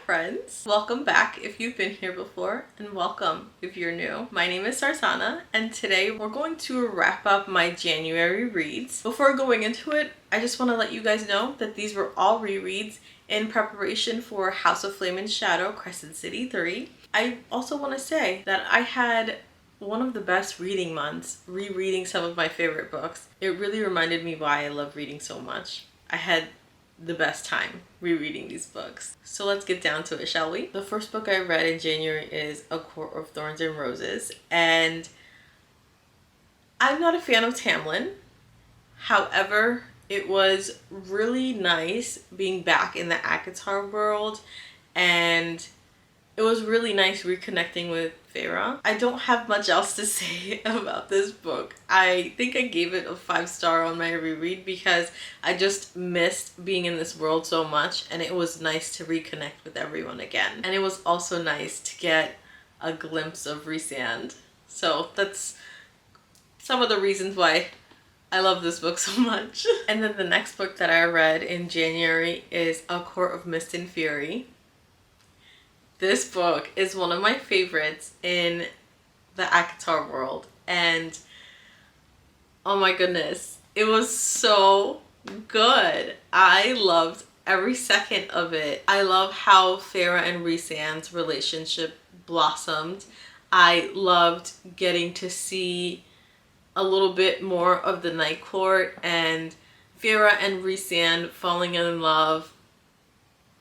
friends. Welcome back if you've been here before, and welcome if you're new. My name is Sarsana, and today we're going to wrap up my January reads. Before going into it, I just want to let you guys know that these were all rereads in preparation for House of Flame and Shadow Crescent City 3. I also want to say that I had one of the best reading months rereading some of my favorite books. It really reminded me why I love reading so much. I had the best time rereading these books. So let's get down to it, shall we? The first book I read in January is A Court of Thorns and Roses, and I'm not a fan of Tamlin. However, it was really nice being back in the ACOTAR world, and it was really nice reconnecting with Feyre. I don't have much else to say about this book. I think I gave it a 5-star on my reread because I just missed being in this world so much, and it was nice to reconnect with everyone again. And it was also nice to get a glimpse of Rhysand. So that's some of the reasons why I love this book so much. And then the next book that I read in January is A Court of Mist and Fury. This book is one of my favorites in the ACOTAR world, and oh my goodness, it was so good. I loved every second of it. I love how Feyre and Rhysand's relationship blossomed. I loved getting to see a little bit more of the Night Court and Feyre and Rhysand falling in love.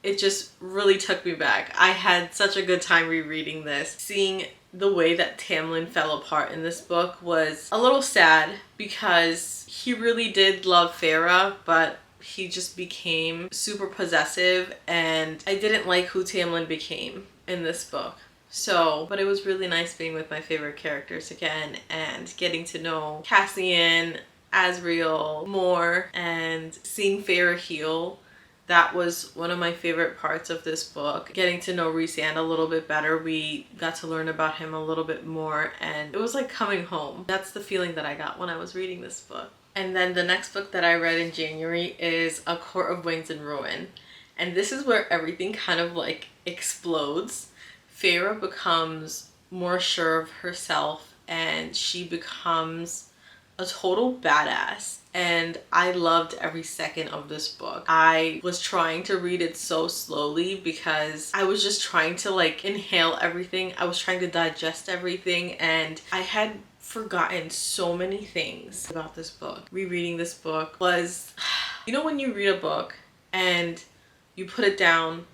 It just really took me back. I had such a good time rereading this. Seeing the way that Tamlin fell apart in this book was a little sad because he really did love Feyre, but he just became super possessive, and I didn't like who Tamlin became in this book. But it was really nice being with my favorite characters again and getting to know Cassian, Asriel more, and seeing Feyre heal. That was one of my favorite parts of this book. Getting to know Rhysand a little bit better. We got to learn about him a little bit more, and it was like coming home. That's the feeling that I got when I was reading this book. And then the next book that I read in January is A Court of Wings and Ruin. And this is where everything kind of like explodes. Feyre becomes more sure of herself, and she becomes a total badass. And I loved every second of this book. I was trying to read it so slowly because I was just trying to like inhale everything. I was trying to digest everything, and I had forgotten so many things about this book. Rereading this book was, you know, when you read a book and you put it down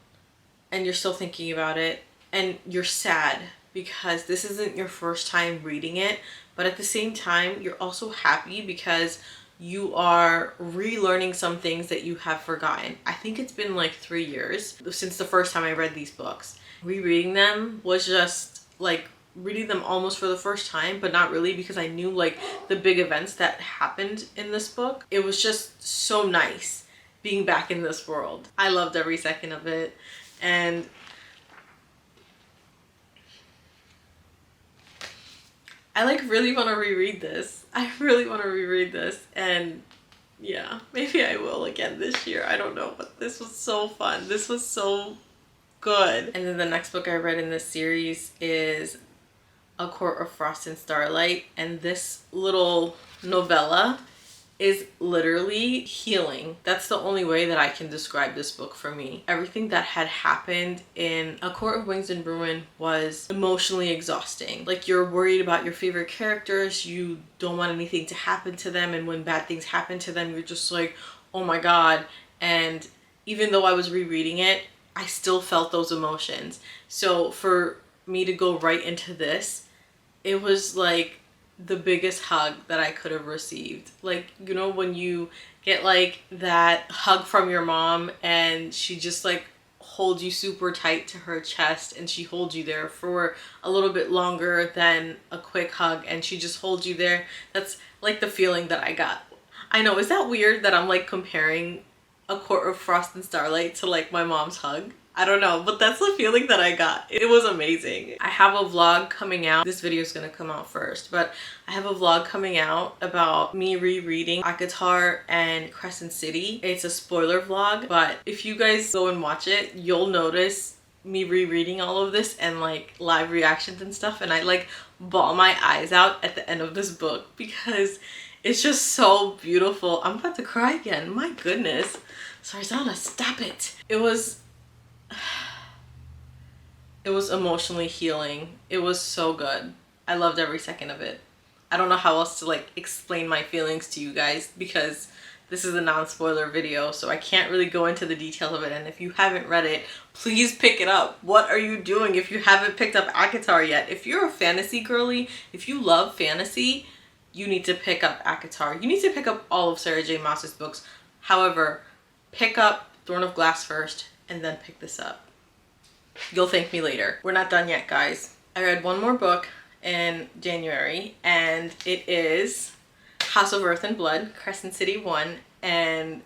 and you're still thinking about it and you're sad because this isn't your first time reading it, but at the same time you're also happy because you are relearning some things that you have forgotten. I think it's been like 3 years since the first time I read these books. Rereading them was just like reading them almost for the first time, but not really, because I knew like the big events that happened in this book. It was just so nice being back in this world. I loved every second of it, and I like really want to reread this. I really want to reread this, and yeah, maybe I will again this year. I don't know, but this was so fun. This was so good. And then the next book I read in this series is A Court of Frost and Starlight, and this little novella is literally healing. That's the only way that I can describe this book for me. Everything that had happened in A Court of Wings and Ruin was emotionally exhausting. Like, you're worried about your favorite characters, you don't want anything to happen to them, and when bad things happen to them, you're just like, oh my god. And even though I was rereading it, I still felt those emotions. So for me to go right into this, it was like the biggest hug that I could have received. Like, you know, when you get like that hug from your mom and she just like holds you super tight to her chest, and she holds you there for a little bit longer than a quick hug, and she just holds you there. That's like the feeling that I got. I know, is that weird that I'm like comparing A Court of Frost and Starlight to like my mom's hug? I don't know, but that's the feeling that I got. It was amazing. I have a vlog coming out. This video is gonna come out first, but I have a vlog coming out about me rereading ACOTAR and Crescent City. It's a spoiler vlog, but if you guys go and watch it, you'll notice me rereading all of this and like live reactions and stuff, and I like bawl my eyes out at the end of this book because it's just so beautiful. I'm about to cry again. My goodness. Sarzana, stop it. It was emotionally healing. It was so good. I loved every second of it. I don't know how else to like explain my feelings to you guys because this is a non-spoiler video, so I can't really go into the details of it. And if you haven't read it, please pick it up. What are you doing if you haven't picked up ACOTAR yet? If you're a fantasy girly, if you love fantasy, you need to pick up ACOTAR. You need to pick up all of Sarah J Maas's books. However, pick up Throne of Glass first and then pick this up. You'll thank me later. We're not done yet, guys. I read one more book in January, and it is House of Earth and Blood, Crescent City 1, and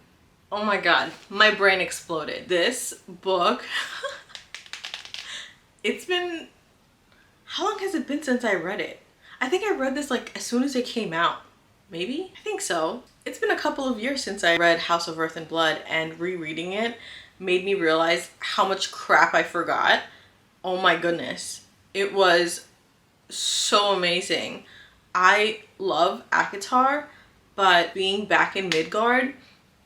oh my god, my brain exploded. This book, it's been, how long has it been since I read it? I think I read this like as soon as it came out. Maybe? I think so. It's been a couple of years since I read House of Earth and Blood, and rereading it made me realize how much crap I forgot. Oh my goodness. It was so amazing. I love ACOTAR, but being back in Midgard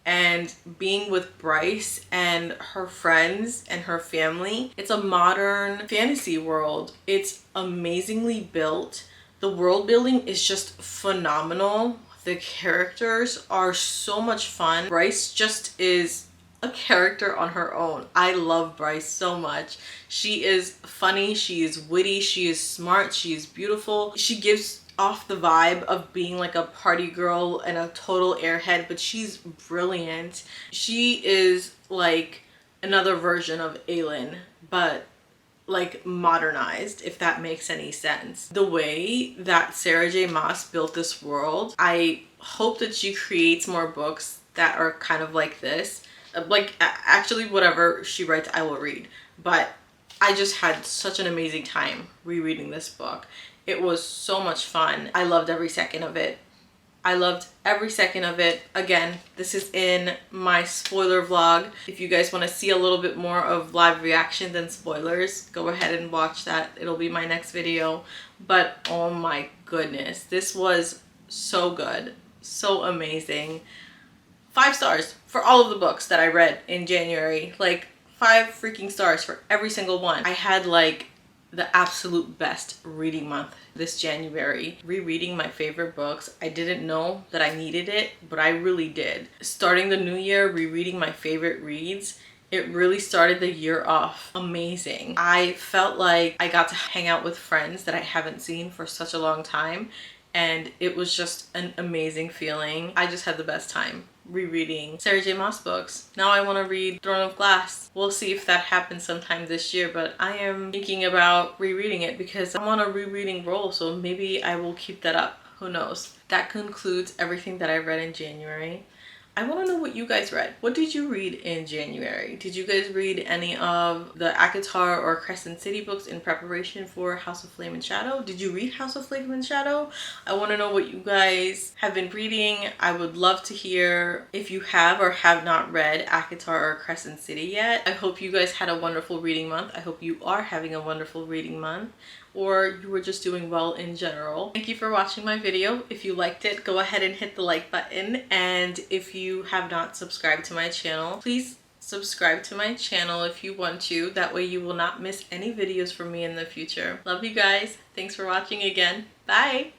and being with Bryce and her friends and her family, it's a modern fantasy world. It's amazingly built. The world building is just phenomenal. The characters are so much fun. Bryce just is a character on her own. I love Bryce so much. She is funny, she is witty, she is smart, she is beautiful. She gives off the vibe of being like a party girl and a total airhead, but she's brilliant. She is like another version of Aelin, but like modernized, if that makes any sense. The way that Sarah J Maas built this world, I hope that she creates more books that are kind of like this. Like actually whatever she writes I will read, but I just had such an amazing time rereading this book. It was so much fun. I loved every second of it. I loved every second of it. Again, this is in my spoiler vlog. If you guys want to see a little bit more of live reaction than spoilers, go ahead and watch that. It'll be my next video. But oh my goodness, this was so good, so amazing. 5 stars for all of the books that I read in January. Like 5 freaking stars for every single one. I had like the absolute best reading month this January. Rereading my favorite books. I didn't know that I needed it, but I really did. Starting the new year, rereading my favorite reads, it really started the year off amazing. I felt like I got to hang out with friends that I haven't seen for such a long time, and it was just an amazing feeling. I just had the best time rereading Sarah J Maas books. Now I want to read Throne of Glass. We'll see if that happens sometime this year, but I am thinking about rereading it because I'm on a rereading roll, so maybe I will keep that up. Who knows? That concludes everything that I read in January. I want to know what you guys read. What did you read in January? Did you guys read any of the ACOTAR or Crescent City books in preparation for House of Flame and Shadow? Did you read House of Flame and Shadow? I want to know what you guys have been reading. I would love to hear if you have or have not read ACOTAR or Crescent City yet. I hope you guys had a wonderful reading month. I hope you are having a wonderful reading month, or you were just doing well in general. Thank you for watching my video. If you liked it, go ahead and hit the like button. And if you have not subscribed to my channel, please subscribe to my channel if you want to. That way you will not miss any videos from me in the future. Love you guys. Thanks for watching again. Bye.